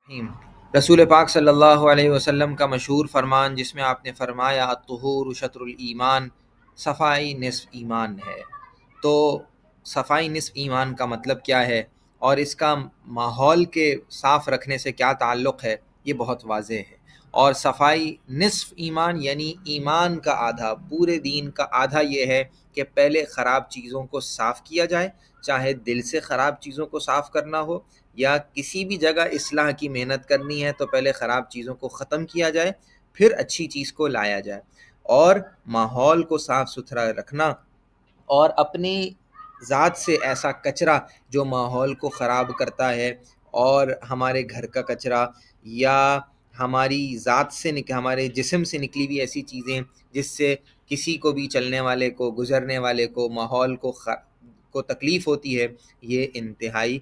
الرحیم۔ رسول پاک صلی اللہ علیہ وسلم کا مشہور فرمان جس میں آپ نے فرمایا الطہور شطر الایمان، صفائی نصف ایمان ہے۔ تو صفائی نصف ایمان کا مطلب کیا ہے اور اس کا ماحول کے صاف رکھنے سے کیا تعلق ہے، یہ بہت واضح ہے۔ اور صفائی نصف ایمان یعنی ایمان کا آدھا، پورے دین کا آدھا یہ ہے کہ پہلے خراب چیزوں کو صاف کیا جائے، چاہے دل سے خراب چیزوں کو صاف کرنا ہو یا کسی بھی جگہ اصلاح کی محنت کرنی ہے تو پہلے خراب چیزوں کو ختم کیا جائے، پھر اچھی چیز کو لایا جائے۔ اور ماحول کو صاف ستھرا رکھنا اور اپنی ذات سے ایسا کچرا جو ماحول کو خراب کرتا ہے، اور ہمارے گھر کا کچرا یا ہماری ذات سے ہمارے جسم سے نکلی ہوئی ایسی چیزیں جس سے کسی کو بھی، چلنے والے کو، گزرنے والے کو، ماحول کو تکلیف ہوتی ہے، یہ انتہائی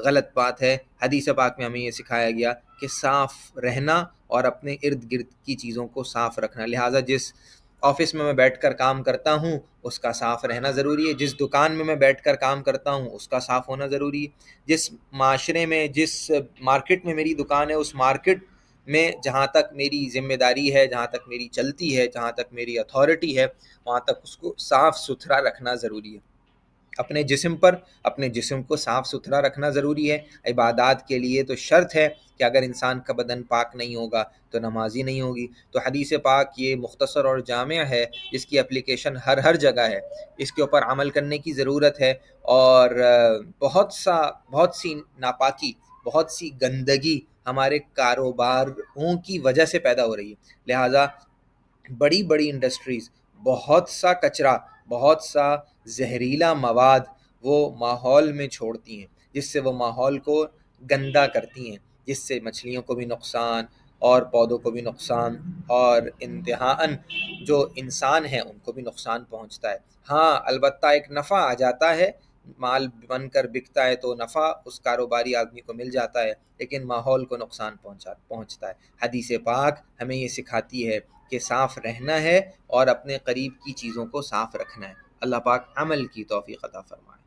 غلط بات ہے۔ حدیث پاک میں ہمیں یہ سکھایا گیا کہ صاف رہنا اور اپنے ارد گرد کی چیزوں کو صاف رکھنا۔ لہٰذا جس آفس میں بیٹھ کر کام کرتا ہوں اس کا صاف رہنا ضروری ہے، جس دکان میں بیٹھ کر کام کرتا ہوں اس کا صاف ہونا ضروری ہے، جس معاشرے میں، جس مارکیٹ میں میری دکان ہے اس مارکیٹ میں جہاں تک میری ذمہ داری ہے، جہاں تک میری چلتی ہے، جہاں تک میری اتھارٹی ہے، وہاں تک اس کو صاف ستھرا رکھنا ضروری ہے۔ اپنے جسم کو صاف ستھرا رکھنا ضروری ہے۔ عبادات کے لیے تو شرط ہے کہ اگر انسان کا بدن پاک نہیں ہوگا تو نمازی نہیں ہوگی۔ تو حدیث پاک یہ مختصر اور جامع ہے، اس کی اپلیکیشن ہر جگہ ہے، اس کے اوپر عمل کرنے کی ضرورت ہے۔ اور بہت سی ناپاکی، بہت سی گندگی ہمارے کاروباروں کی وجہ سے پیدا ہو رہی ہے۔ لہٰذا بڑی بڑی انڈسٹریز بہت سا کچرا، بہت سا زہریلا مواد وہ ماحول میں چھوڑتی ہیں، جس سے وہ ماحول کو گندا کرتی ہیں، جس سے مچھلیوں کو بھی نقصان اور پودوں کو بھی نقصان اور انتہاً جو انسان ہیں ان کو بھی نقصان پہنچتا ہے۔ ہاں البتہ ایک نفع آ جاتا ہے، مال بن کر بکتا ہے تو نفع اس کاروباری آدمی کو مل جاتا ہے، لیکن ماحول کو نقصان پہنچتا ہے۔ حدیث پاک ہمیں یہ سکھاتی ہے کہ صاف رہنا ہے اور اپنے قریب کی چیزوں کو صاف رکھنا ہے۔ اللہ پاک عمل کی توفیق عطا فرمائے۔